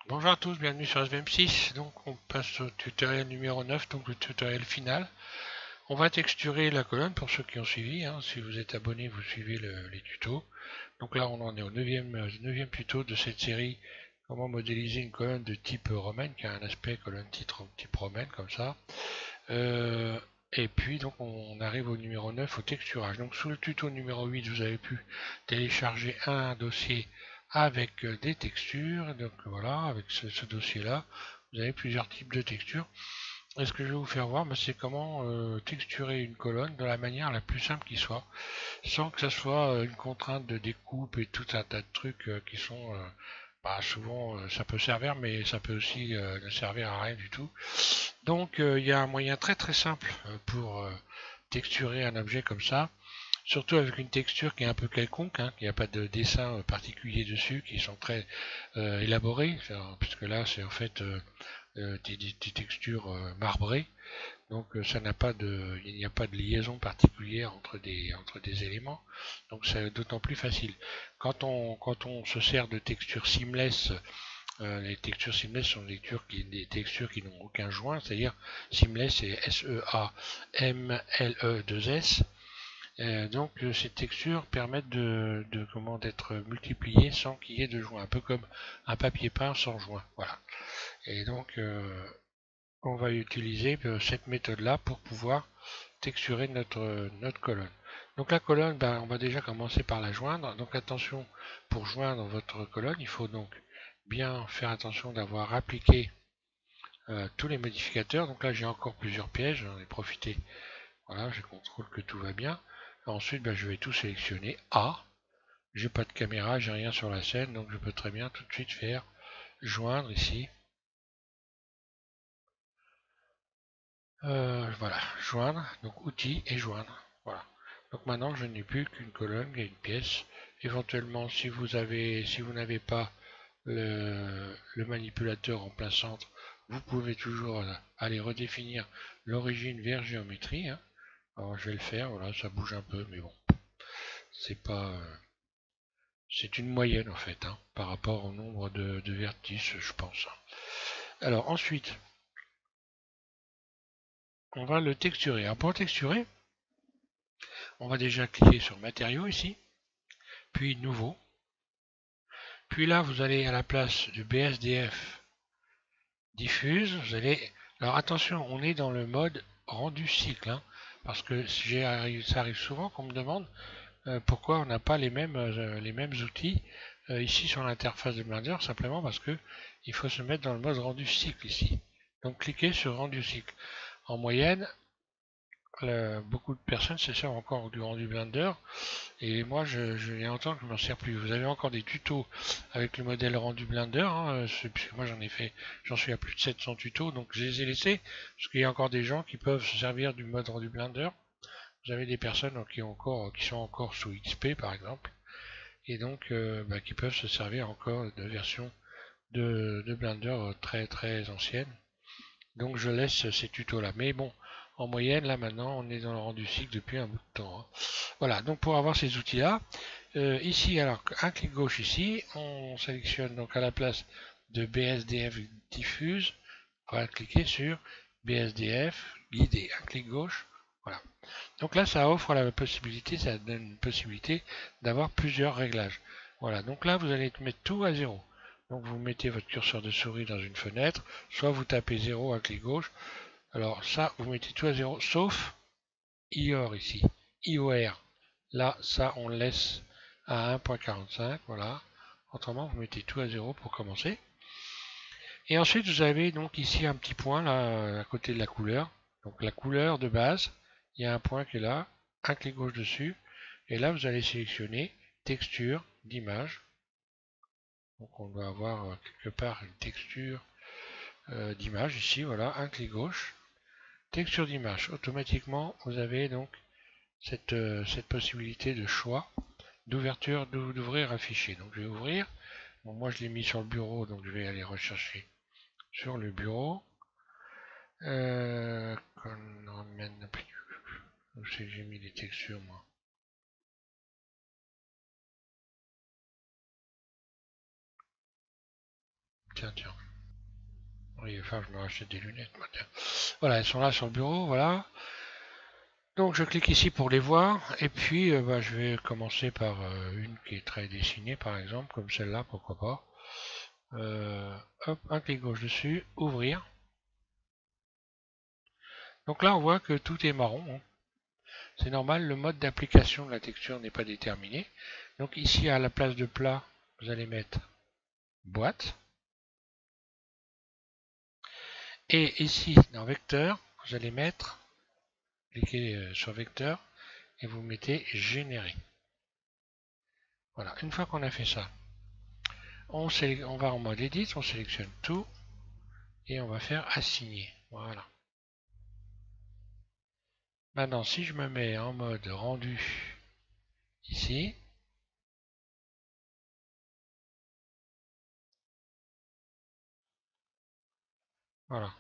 Bonjour à tous, bienvenue sur SVM6. Donc on passe au tutoriel numéro 9, donc le tutoriel final. On va texturer la colonne pour ceux qui ont suivi, hein. Si vous êtes abonné, vous suivez les tutos. Donc là on en est au 9e tuto de cette série. Comment modéliser une colonne de type romaine, qui a un aspect colonne titre type romaine comme ça. Et puis donc on arrive au numéro 9, au texturage. Donc sous le tuto numéro 8, vous avez pu télécharger un dossier avec des textures. Donc voilà, avec ce dossier-là, vous avez plusieurs types de textures. Et ce que je vais vous faire voir, c'est comment texturer une colonne de la manière la plus simple qui soit, sans que ça soit une contrainte de découpe et tout un tas de trucs qui sont souvent ça peut servir, mais ça peut aussi ne servir à rien du tout. Donc il y a un moyen très très simple pour texturer un objet comme ça, surtout avec une texture qui est un peu quelconque, hein, qui n'y a pas de dessin particulier dessus, qui sont très élaborés, puisque là c'est en fait des textures marbrées, donc ça n'a pas de, il n'y a pas de liaison particulière entre des éléments, donc c'est d'autant plus facile. Quand on se sert de textures seamless, les textures seamless sont des textures qui n'ont aucun joint, c'est-à-dire seamless c'est S-E-A-M-L-E-2-S. Donc ces textures permettent comment d'être multipliées sans qu'il y ait de joint, un peu comme un papier peint sans joint. Voilà. Et donc on va utiliser cette méthode-là pour pouvoir texturer notre colonne. Donc la colonne, on va déjà commencer par la joindre. Donc attention, pour joindre votre colonne, il faut donc bien faire attention d'avoir appliqué tous les modificateurs. Donc là j'ai encore plusieurs pièges, j'en ai profité. Voilà, je contrôle que tout va bien. Ensuite je vais tout sélectionner. A, j'ai pas de caméra, j'ai rien sur la scène, donc je peux très bien tout de suite faire joindre ici. Voilà, joindre, donc outils et joindre. Voilà. Donc maintenant je n'ai plus qu'une colonne et une pièce. Éventuellement, si vous n'avez pas le manipulateur en plein centre, vous pouvez toujours aller redéfinir l'origine vers géométrie, hein. Alors je vais le faire, voilà, ça bouge un peu, mais bon, c'est pas, c'est une moyenne en fait, hein, par rapport au nombre de vertices, je pense. Alors ensuite, on va le texturer. Alors pour le texturer, on va déjà cliquer sur matériaux ici, puis nouveau. Puis là, vous allez à la place du BSDF diffuse, vous allez. Alors attention, on est dans le mode rendu cycle, hein, parce que ça arrive souvent qu'on me demande pourquoi on n'a pas les mêmes outils ici sur l'interface de Blender, simplement parce que il faut se mettre dans le mode rendu cycle ici. Donc cliquez sur rendu cycle. En moyenne, beaucoup de personnes se servent encore du rendu Blender, et moi il y a longtemps que je ne m'en sers plus. Vous avez encore des tutos avec le modèle rendu Blender, hein, puisque moi j'en suis à plus de 700 tutos, donc je les ai laissés, parce qu'il y a encore des gens qui peuvent se servir du mode rendu Blender. Vous avez des personnes qui sont encore sous XP par exemple, et donc qui peuvent se servir encore de versions de Blender très très anciennes. Donc je laisse ces tutos là. Mais bon, en moyenne, là maintenant, on est dans le rendu cycle depuis un bout de temps, hein. Voilà, donc pour avoir ces outils là, ici, alors un clic gauche ici, on sélectionne donc à la place de BSDF diffuse, on va cliquer sur BSDF guidé, un clic gauche, voilà. Donc là, ça offre la possibilité, ça donne une possibilité d'avoir plusieurs réglages. Voilà, donc là, vous allez mettre tout à zéro. Donc vous mettez votre curseur de souris dans une fenêtre, soit vous tapez 0 à clic gauche. Alors ça, vous mettez tout à zéro, sauf IOR ici. IOR, là, ça, on le laisse à 1.45, voilà. Autrement, vous mettez tout à zéro pour commencer. Et ensuite, vous avez donc ici un petit point là, à côté de la couleur. Donc la couleur de base, il y a un point qui est là, un clic gauche dessus, et là vous allez sélectionner texture d'image. Donc on doit avoir quelque part une texture d'image ici, voilà, un clic gauche, texture d'image. Automatiquement, vous avez donc cette possibilité de choix d'ouverture, d'ouvrir un fichier. Donc je vais ouvrir. Bon, moi je l'ai mis sur le bureau, donc je vais aller rechercher sur le bureau. Où c'est que j'ai mis les textures, moi? Tiens, tiens. Oui, il va falloir que je me rachète des lunettes maintenant. Voilà, elles sont là sur le bureau, voilà. Donc je clique ici pour les voir, et puis je vais commencer par une qui est très dessinée par exemple, comme celle-là, pourquoi pas. Hop, un clic gauche dessus, ouvrir. Donc là on voit que tout est marron, hein. C'est normal, le mode d'application de la texture n'est pas déterminé. Donc ici à la place de plat, vous allez mettre boîte. Et ici dans vecteur, vous allez mettre, cliquez sur vecteur, et vous mettez générer. Voilà, une fois qu'on a fait ça, on va en mode edit, on sélectionne tout et on va faire assigner. Voilà. Maintenant, si je me mets en mode rendu ici, voilà.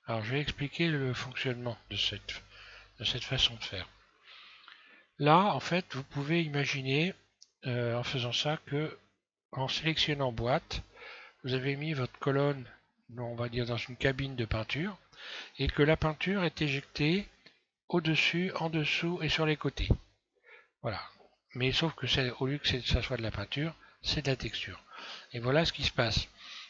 Alors, je vais expliquer le fonctionnement de cette façon de faire. Là, en fait, vous pouvez imaginer, en faisant ça, que en sélectionnant boîte, vous avez mis votre colonne, on va dire, dans une cabine de peinture, et que la peinture est éjectée au-dessus, en dessous et sur les côtés. Voilà. Mais sauf que au lieu que ça soit de la peinture, c'est de la texture. Et voilà ce qui se passe.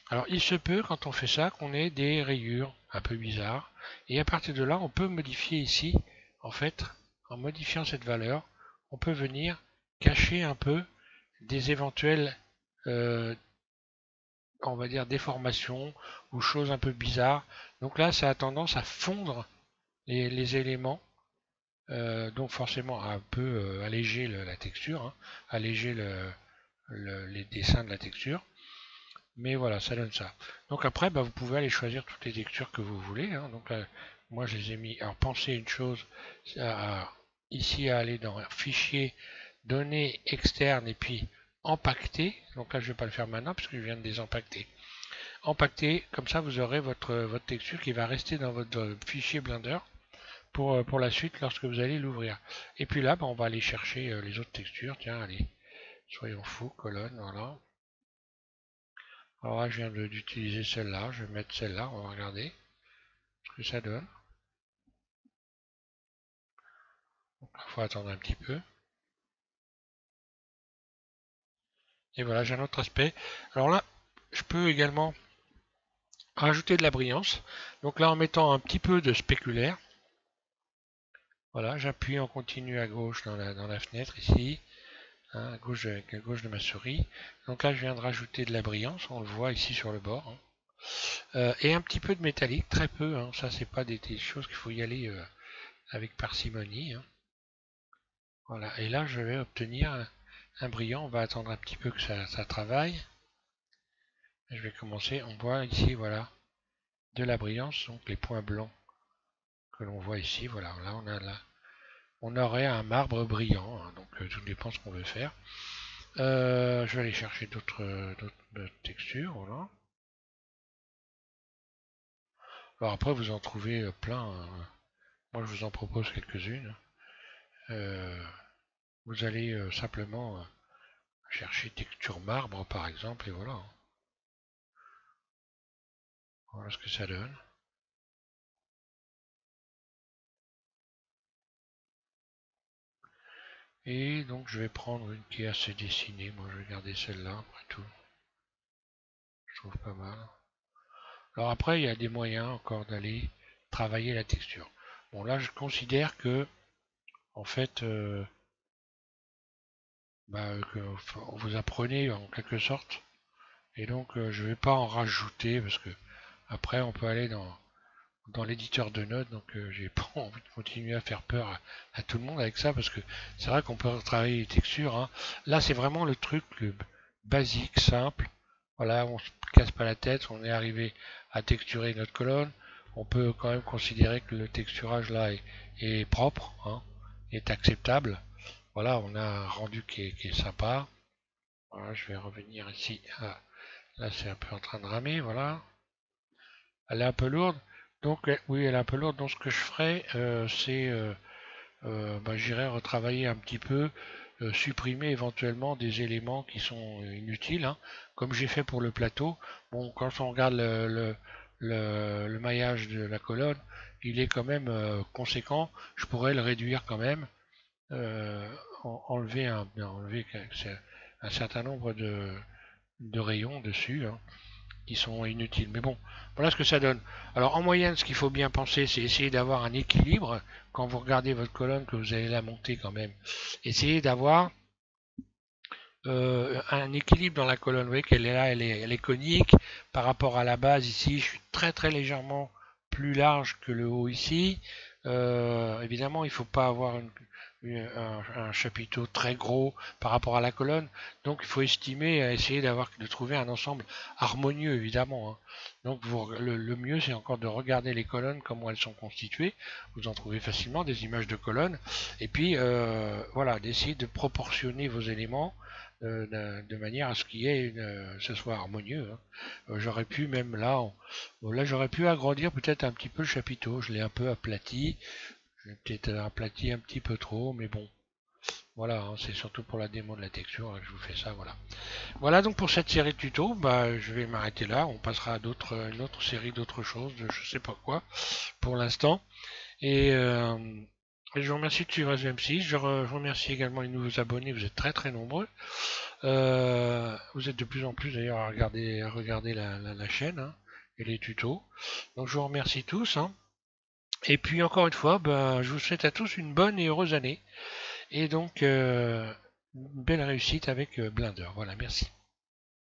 Alors il se peut quand on fait ça qu'on ait des rayures un peu bizarres. Et à partir de là, on peut modifier ici, en fait, en modifiant cette valeur, on peut venir cacher un peu des éventuelles, on va dire, déformations ou choses un peu bizarres. Donc là, ça a tendance à fondre les éléments. Donc forcément à un peu alléger la texture, hein, alléger les dessins de la texture. Mais voilà, ça donne ça. Donc après, vous pouvez aller choisir toutes les textures que vous voulez, hein. Donc là, moi je les ai mis. Alors pensez une chose, ici à aller dans Fichier, Données externes et puis Empaqueter. Donc là je ne vais pas le faire maintenant parce que je viens de désempaqueter. Empaqueter, comme ça vous aurez votre texture qui va rester dans votre fichier Blender pour la suite lorsque vous allez l'ouvrir. Et puis là, on va aller chercher les autres textures. Tiens, allez, soyons fous, colonne, voilà. Alors là, je viens d'utiliser celle-là, je vais mettre celle-là, on va regarder ce que ça donne. Il faut attendre un petit peu. Et voilà, j'ai un autre aspect. Alors là, je peux également rajouter de la brillance. Donc là, en mettant un petit peu de spéculaire. Voilà, j'appuie en continu à gauche dans la fenêtre ici, hein, à gauche de ma souris. Donc là, je viens de rajouter de la brillance, on le voit ici sur le bord, hein. Et un petit peu de métallique, très peu, hein. Ça c'est pas des choses qu'il faut y aller avec parcimonie, hein. Voilà, et là je vais obtenir un brillant. On va attendre un petit peu que ça travaille. Je vais commencer, on voit ici, voilà, de la brillance, donc les points blancs que l'on voit ici, voilà, là on aurait un marbre brillant, hein. Donc tout dépend ce qu'on veut faire. Je vais aller chercher d'autres textures, voilà. Alors après vous en trouvez plein, hein. Moi je vous en propose quelques-unes. Vous allez simplement chercher texture marbre par exemple et voilà. Voilà ce que ça donne. Et donc je vais prendre une qui est assez dessinée. Moi je vais garder celle-là après tout. Je trouve pas mal. Alors après il y a des moyens encore d'aller travailler la texture. Bon là je considère que en fait que vous apprenez en quelque sorte. Et donc je vais pas en rajouter parce que après on peut aller dans l'éditeur de notes, donc j'ai pas envie de continuer à faire peur à tout le monde avec ça parce que c'est vrai qu'on peut travailler les textures, hein. Là c'est vraiment le truc basique, simple. Voilà, on se casse pas la tête, on est arrivé à texturer notre colonne. On peut quand même considérer que le texturage là est propre, hein, est acceptable. Voilà, on a un rendu qui est sympa. Voilà, je vais revenir ici. Ah, là c'est un peu en train de ramer, voilà. Elle est un peu lourde. Donc oui, elle est un peu lourde. Donc ce que je ferai, c'est j'irai retravailler un petit peu supprimer éventuellement des éléments qui sont inutiles, hein, comme j'ai fait pour le plateau. Bon, quand on regarde le maillage de la colonne, il est quand même conséquent. Je pourrais le réduire quand même, enlever un certain nombre de rayons dessus, hein, qui sont inutiles. Mais bon, voilà ce que ça donne. Alors en moyenne, ce qu'il faut bien penser, c'est essayer d'avoir un équilibre. Quand vous regardez votre colonne, que vous allez la monter quand même, essayez d'avoir un équilibre dans la colonne. Vous voyez qu'elle est là, elle est conique par rapport à la base ici. Je suis très légèrement plus large que le haut ici. Évidemment, il ne faut pas avoir un chapiteau très gros par rapport à la colonne. Donc il faut estimer, essayer de trouver un ensemble harmonieux, évidemment, hein. Donc le mieux, c'est encore de regarder les colonnes, comment elles sont constituées. Vous en trouvez facilement des images de colonnes. Et puis, voilà, d'essayer de proportionner vos éléments de manière à ce qu'il y ait ce soit harmonieux, hein. J'aurais pu même là j'aurais pu agrandir peut-être un petit peu le chapiteau. Je l'ai un peu aplati. Je l'ai peut-être aplati un petit peu trop, mais bon. Voilà, hein, c'est surtout pour la démo de la texture, hein, que je vous fais ça, voilà. Voilà donc pour cette série de tutos, bah, je vais m'arrêter là. On passera à une autre série d'autres choses, de je sais pas quoi, pour l'instant. Et je vous remercie de suivre SM6. Je vous remercie également les nouveaux abonnés, vous êtes très nombreux. Vous êtes de plus en plus d'ailleurs à regarder la chaîne, hein, et les tutos. Donc je vous remercie tous, hein. Et puis encore une fois, ben, je vous souhaite à tous une bonne et heureuse année. Et donc, une belle réussite avec Blender. Voilà, merci.